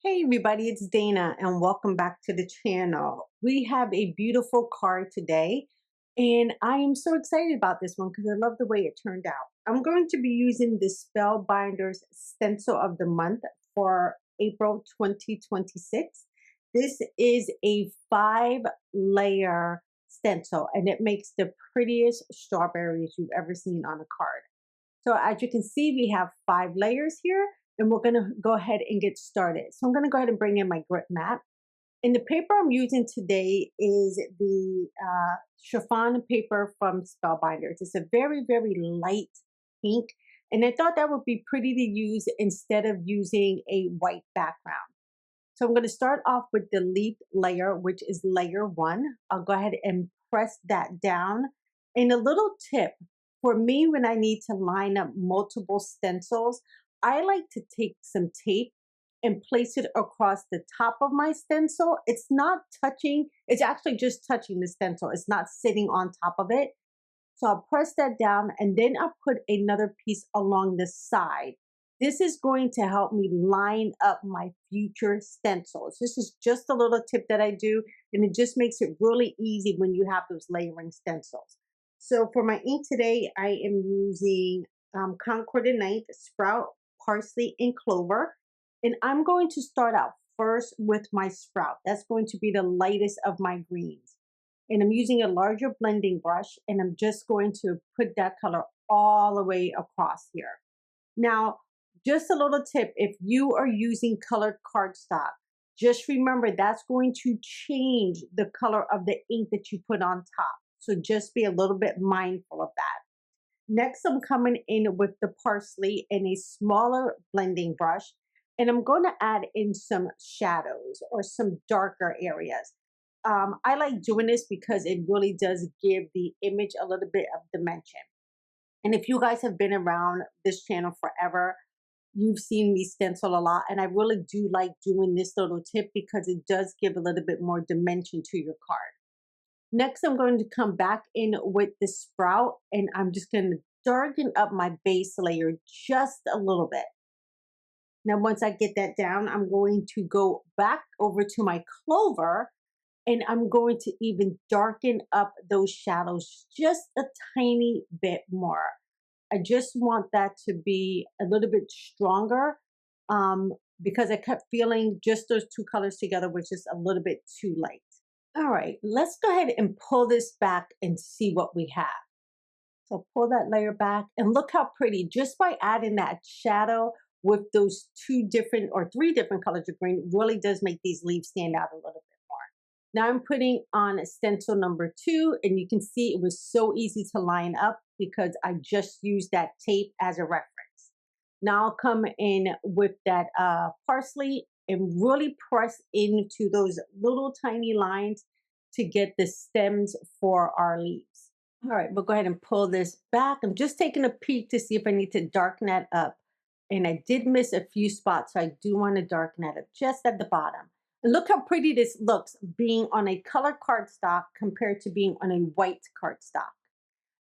Hey everybody, it's Dana and welcome back to the channel. We have a beautiful card today and I am so excited about this one because I love the way it turned out. I'm going to be using the Spellbinders Stencil of the Month for April 2026. This is a 5-layer stencil and it makes the prettiest strawberries you've ever seen on a card. So as you can see, we have 5 layers here and we're gonna go ahead and get started. So I'm gonna go ahead and bring in my grip mat. And the paper I'm using today is the chiffon paper from Spellbinders. It's a very, very light pink. And I thought that would be pretty to use instead of using a white background. So I'm gonna start off with the leaf layer, which is layer 1. I'll go ahead and press that down. And a little tip, for me, when I need to line up multiple stencils, I like to take some tape and place it across the top of my stencil. It's not touching, it's actually just touching the stencil. It's not sitting on top of it. So I'll press that down and then I'll put another piece along the side. This is going to help me line up my future stencils. This is just a little tip that I do, and it just makes it really easy when you have those layering stencils. So for my ink today, I am using Concord and Night, Sprout, Parsley, and Clover. And I'm going to start out first with my Sprout. That's going to be the lightest of my greens. And I'm using a larger blending brush, and I'm just going to put that color all the way across here. Now, just a little tip, if you are using colored cardstock, just remember that's going to change the color of the ink that you put on top. So just be a little bit mindful of that. Next, I'm coming in with the Parsley and a smaller blending brush, and I'm going to add in some shadows or some darker areas. I like doing this because it really does give the image a little bit of dimension. And if you guys have been around this channel forever, you've seen me stencil a lot, and I really do like doing this little tip because it does give a little bit more dimension to your card. Next, I'm going to come back in with the Sprout, and I'm just going to darken up my base layer just a little bit. Now, once I get that down, I'm going to go back over to my Clover, and I'm going to even darken up those shadows just a tiny bit more. I just want that to be a little bit stronger because I kept feeling just those two colors together was just a little bit too light. All right, let's go ahead and pull this back and see what we have. So pull that layer back and look how pretty, just by adding that shadow with those 2 different or 3 different colors of green really does make these leaves stand out a little bit more. Now I'm putting on stencil number 2, and you can see it was so easy to line up because I just used that tape as a reference. Now I'll come in with that Parsley and really press into those little tiny lines to get the stems for our leaves. All right, we'll go ahead and pull this back. I'm just taking a peek to see if I need to darken that up. And I did miss a few spots, so I do want to darken that up just at the bottom. And look how pretty this looks being on a colored cardstock compared to being on a white cardstock.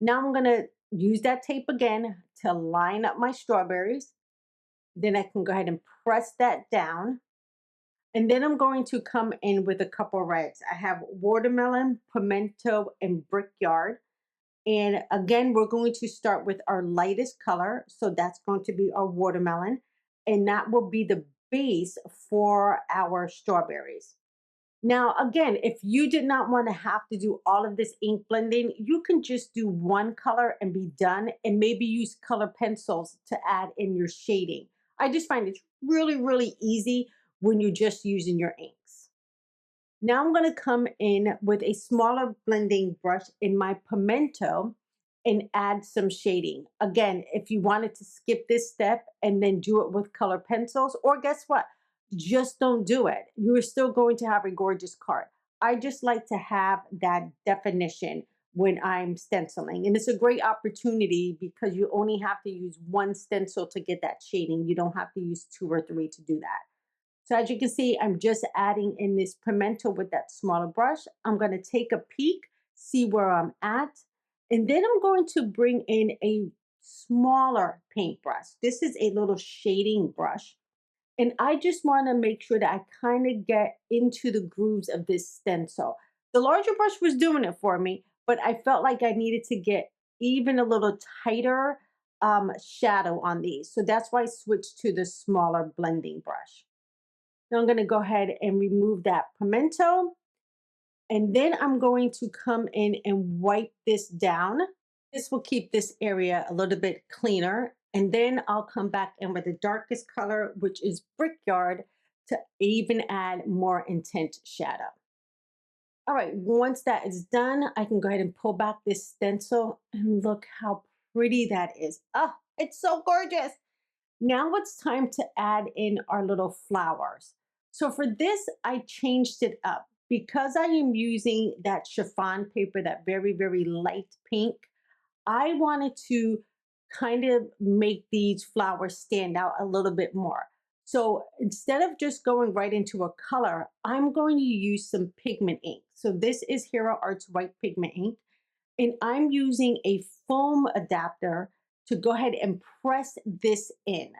Now I'm going to use that tape again to line up my strawberries. Then I can go ahead and press that down. And then I'm going to come in with a couple reds. I have watermelon, pimento, and brickyard. And again, we're going to start with our lightest color. So that's going to be our watermelon. And that will be the base for our strawberries. Now, again, if you did not want to have to do all of this ink blending, you can just do one color and be done, and maybe use color pencils to add in your shading. I just find it's really, really easy when you're just using your inks. Now I'm going to come in with a smaller blending brush in my Pimento and add some shading. Again, if you wanted to skip this step and then do it with color pencils, or guess what? Just don't do it. You're still going to have a gorgeous card. I just like to have that definition when I'm stenciling. And it's a great opportunity because you only have to use one stencil to get that shading. You don't have to use 2 or 3 to do that. So as you can see, I'm just adding in this Pimento with that smaller brush. I'm going to take a peek, see where I'm at, and then I'm going to bring in a smaller paintbrush. This is a little shading brush. And I just want to make sure that I kind of get into the grooves of this stencil. The larger brush was doing it for me, but I felt like I needed to get even a little tighter shadow on these. So that's why I switched to the smaller blending brush. Now I'm going to go ahead and remove that pimento. And then I'm going to come in and wipe this down. This will keep this area a little bit cleaner. And then I'll come back in with the darkest color, which is Brickyard, to even add more intense shadow. All right, once that is done, I can go ahead and pull back this stencil and look how pretty that is. Oh, it's so gorgeous. Now it's time to add in our little flowers. So for this, I changed it up. Because I am using that chiffon paper, that very, very light pink, I wanted to kind of make these flowers stand out a little bit more. So instead of just going right into a color, I'm going to use some pigment ink. So this is Hero Arts White Pigment Ink, and I'm using a foam adapter to go ahead and press this in.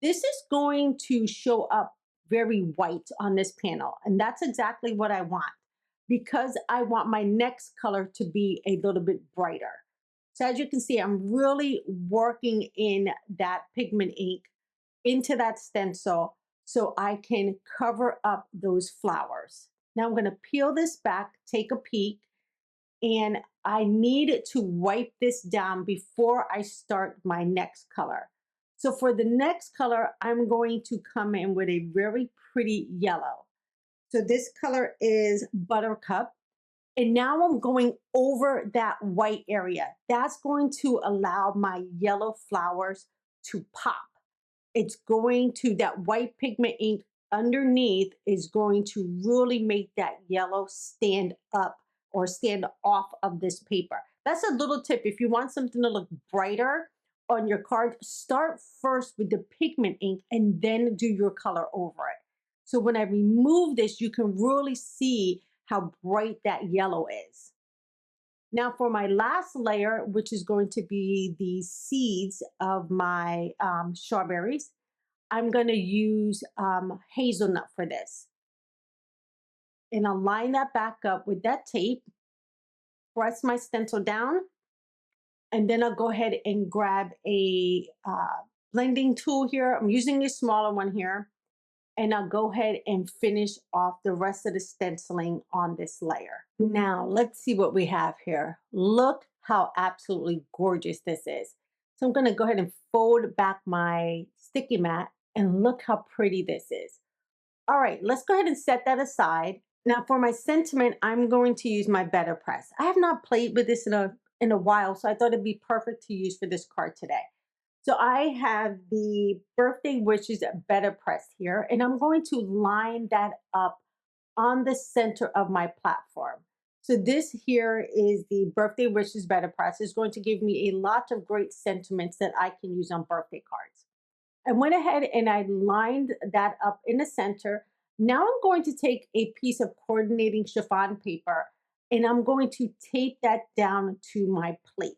This is going to show up very white on this panel, and that's exactly what I want because I want my next color to be a little bit brighter. So as you can see, I'm really working in that pigment ink into that stencil so I can cover up those flowers. Now I'm going to peel this back, take a peek, and I need to wipe this down before I start my next color. So for the next color, I'm going to come in with a very pretty yellow. So this color is Buttercup. And now I'm going over that white area. That's going to allow my yellow flowers to pop. It's going to, that white pigment ink underneath is going to really make that yellow stand up or stand off of this paper. That's a little tip. If you want something to look brighter on your card, start first with the pigment ink and then do your color over it. So when I remove this, you can really see how bright that yellow is. Now for my last layer, which is going to be the seeds of my strawberries, I'm going to use hazelnut for this. And I'll line that back up with that tape, press my stencil down, and then I'll go ahead and grab a blending tool here. I'm using a smaller one here. And I'll go ahead and finish off the rest of the stenciling on this layer. Now, let's see what we have here. Look how absolutely gorgeous this is. So I'm going to go ahead and fold back my sticky mat and look how pretty this is. All right, let's go ahead and set that aside. Now for my sentiment, I'm going to use my BetterPress. I have not played with this in a while, so I thought it'd be perfect to use for this card today. So I have the Birthday Wishes BetterPress here, and I'm going to line that up on the center of my platform. So this here is the Birthday Wishes BetterPress. It's going to give me a lot of great sentiments that I can use on birthday cards. I went ahead and I lined that up in the center. Now I'm going to take a piece of coordinating chiffon paper and I'm going to tape that down to my plate.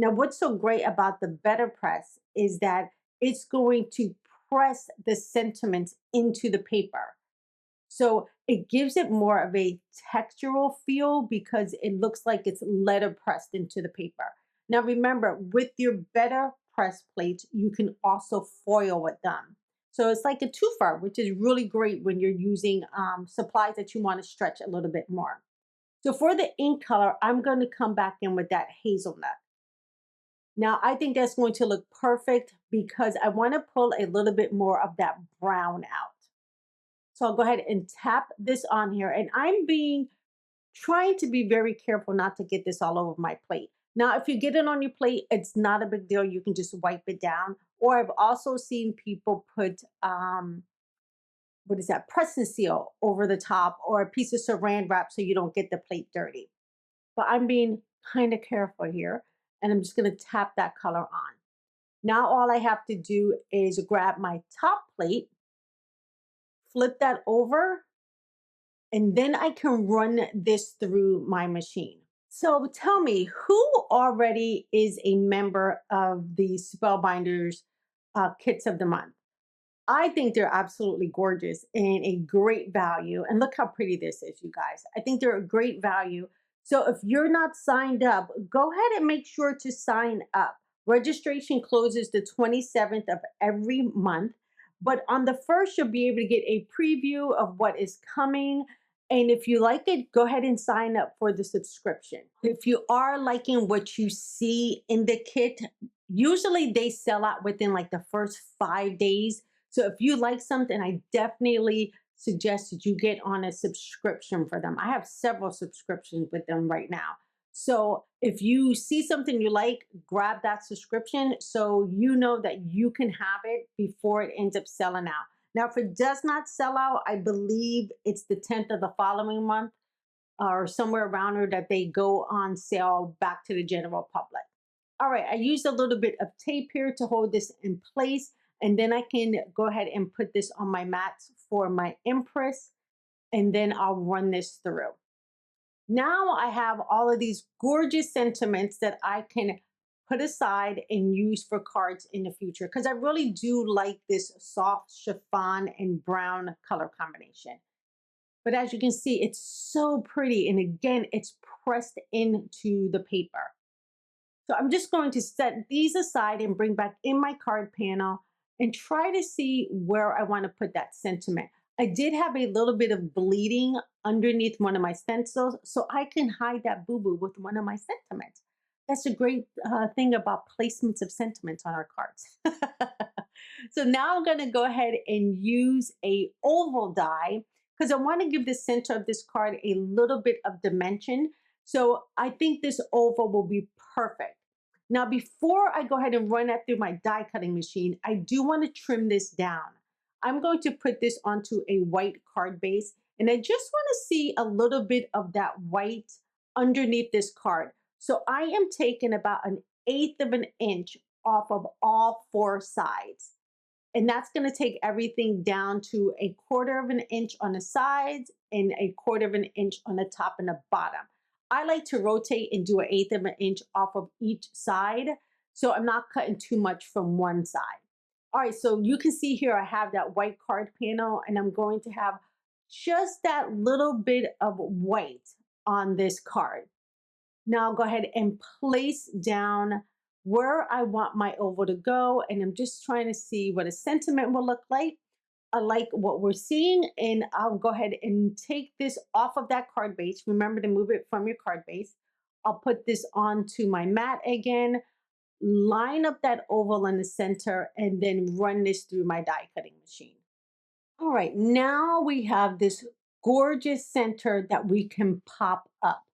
Now, what's so great about the BetterPress is that it's going to press the sentiments into the paper. So it gives it more of a textural feel because it looks like it's letter pressed into the paper. Now, remember, with your BetterPress plates, you can also foil with them. So it's like a twofer, which is really great when you're using supplies that you want to stretch a little bit more. So for the ink color, I'm going to come back in with that hazelnut. Now, I think that's going to look perfect because I want to pull a little bit more of that brown out. So I'll go ahead and tap this on here. And I'm trying to be very careful not to get this all over my plate. Now, if you get it on your plate, it's not a big deal. You can just wipe it down. Or I've also seen people put, what is that, press and seal over the top or a piece of saran wrap so you don't get the plate dirty. But I'm being kind of careful here. And I'm just going to tap that color on. Now all I have to do is grab my top plate, flip that over, and then I can run this through my machine. So tell me, who already is a member of the Spellbinders Kits of the Month? I think they're absolutely gorgeous and a great value. And look how pretty this is, you guys. I think they're a great value. So if you're not signed up, go ahead and make sure to sign up. Registration closes the 27th of every month. But on the first, you'll be able to get a preview of what is coming. And if you like it, go ahead and sign up for the subscription. If you are liking what you see in the kit, usually they sell out within like the first 5 days. So if you like something, I definitely suggest that you get on a subscription for them. I have several subscriptions with them right now. So if you see something you like, grab that subscription so you know that you can have it before it ends up selling out. Now, if it does not sell out, I believe it's the 10th of the following month or somewhere around there that they go on sale back to the general public. All right, I used a little bit of tape here to hold this in place, and then I can go ahead and put this on my mats for my impress, and then I'll run this through. Now I have all of these gorgeous sentiments that I can put aside and use for cards in the future because I really do like this soft chiffon and brown color combination. But as you can see, it's so pretty. And again, it's pressed into the paper. So I'm just going to set these aside and bring back in my card panel and try to see where I want to put that sentiment. I did have a little bit of bleeding underneath one of my stencils, so I can hide that boo-boo with one of my sentiments. That's a great thing about placements of sentiments on our cards. So now I'm going to go ahead and use a oval die because I want to give the center of this card a little bit of dimension. So I think this oval will be perfect. Now, before I go ahead and run that through my die cutting machine, I do want to trim this down. I'm going to put this onto a white card base, and I just want to see a little bit of that white underneath this card. So I am taking about 1/8 of an inch off of all four sides. And that's going to take everything down to 1/4 of an inch on the sides and 1/4 of an inch on the top and the bottom. I like to rotate and do 1/8 of an inch off of each side, so I'm not cutting too much from one side. All right, so you can see here I have that white card panel, and I'm going to have just that little bit of white on this card. Now I'll go ahead and place down where I want my oval to go. And I'm just trying to see what a sentiment will look like. I like what we're seeing, and I'll go ahead and take this off of that card base. Remember to move it from your card base. I'll put this onto my mat again, line up that oval in the center, and then run this through my die cutting machine. All right, now we have this gorgeous center that we can pop up.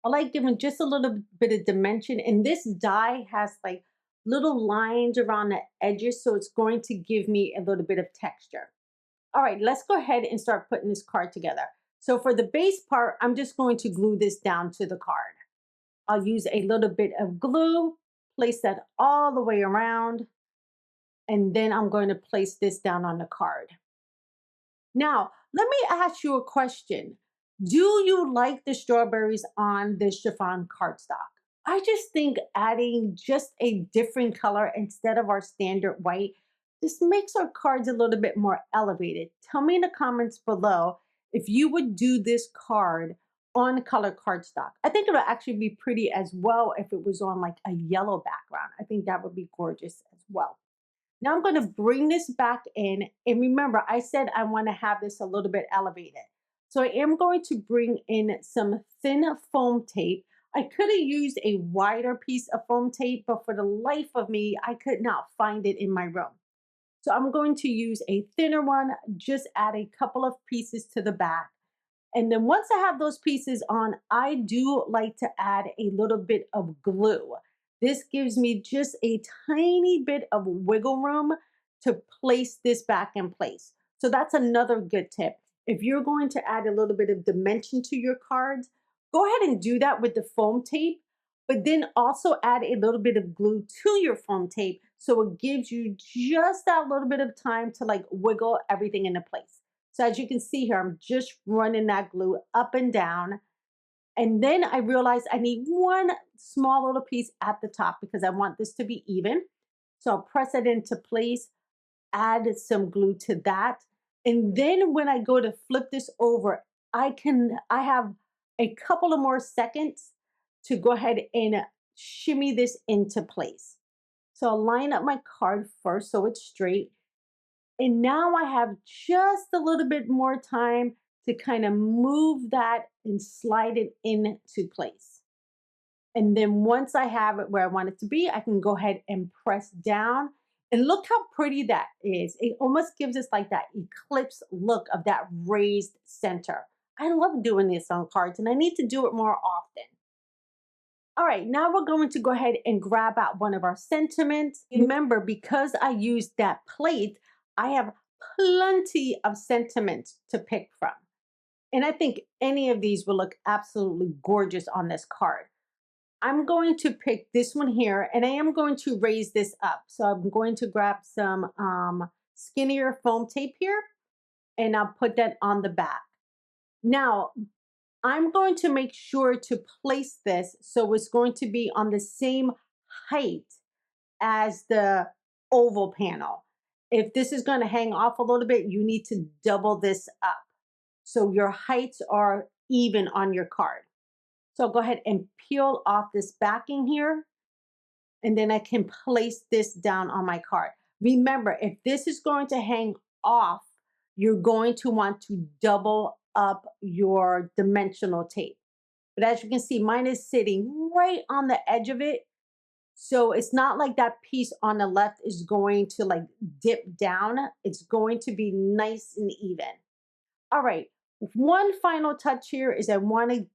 I like giving just a little bit of dimension, and this die has like little lines around the edges, so it's going to give me a little bit of texture. All right, let's go ahead and start putting this card together. So for the base part, I'm just going to glue this down to the card. I'll use a little bit of glue, place that all the way around, and then I'm going to place this down on the card. Now, let me ask you a question. Do you like the strawberries on this chiffon cardstock? I just think adding just a different color instead of our standard white just makes our cards a little bit more elevated. Tell me in the comments below if you would do this card on color cardstock. I think it'll actually be pretty as well if it was on like a yellow background. I think that would be gorgeous as well. Now I'm going to bring this back in. And remember, I said I want to have this a little bit elevated. So I am going to bring in some thin foam tape. I could have used a wider piece of foam tape, but for the life of me, I could not find it in my room. So I'm going to use a thinner one, just add a couple of pieces to the back. And then once I have those pieces on, I do like to add a little bit of glue. This gives me just a tiny bit of wiggle room to place this back in place. So that's another good tip. If you're going to add a little bit of dimension to your cards, go ahead and do that with the foam tape, but then also add a little bit of glue to your foam tape so it gives you just that little bit of time to like wiggle everything into place. So as you can see here, I'm just running that glue up and down. And then I realized I need one small little piece at the top because I want this to be even. So I'll press it into place, add some glue to that. And then when I go to flip this over, I have a couple of more seconds to go ahead and shimmy this into place. So I'll line up my card first so it's straight. And now I have just a little bit more time to kind of move that and slide it into place. And then once I have it where I want it to be, I can go ahead and press down. And look how pretty that is. It almost gives us like that eclipse look of that raised center. I love doing this on cards and I need to do it more often. All right, now we're going to go ahead and grab out one of our sentiments. Remember, because I used that plate, I have plenty of sentiments to pick from. And I think any of these will look absolutely gorgeous on this card. I'm going to pick this one here and I am going to raise this up. So I'm going to grab some skinnier foam tape here and I'll put that on the back. Now, I'm going to make sure to place this so it's going to be on the same height as the oval panel. If this is going to hang off a little bit, you need to double this up so your heights are even on your card. So I'll go ahead and peel off this backing here, and then I can place this down on my card. Remember, if this is going to hang off, you're going to want to double up your dimensional tape. But as you can see, mine is sitting right on the edge of it. So it's not like that piece on the left is going to like dip down. It's going to be nice and even. All right, one final touch here is I want to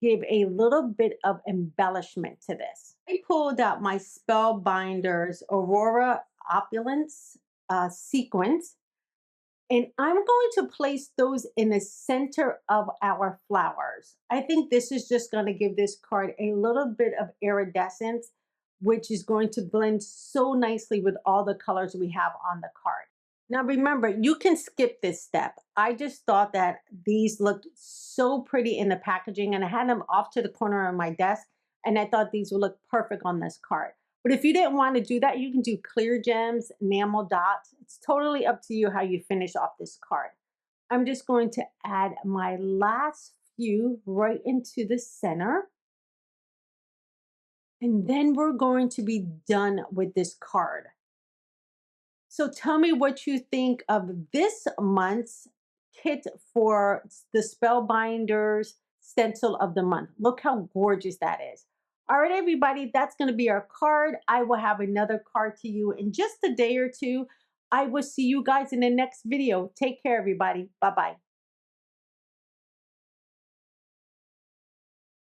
give a little bit of embellishment to this. I pulled out my Spellbinders Aurora Opulence Sequins, and I'm going to place those in the center of our flowers. I think this is just going to give this card a little bit of iridescence, which is going to blend so nicely with all the colors we have on the card. Now remember, you can skip this step. I just thought that these looked so pretty in the packaging and I had them off to the corner of my desk and I thought these would look perfect on this card. But if you didn't want to do that, you can do clear gems, enamel dots. It's totally up to you how you finish off this card. I'm just going to add my last few right into the center. And then we're going to be done with this card. So tell me what you think of this month's kit for the Spellbinders Stencil of the Month. Look how gorgeous that is. All right, everybody, that's going to be our card. I will have another card to you in just a day or two. I will see you guys in the next video. Take care, everybody. Bye-bye.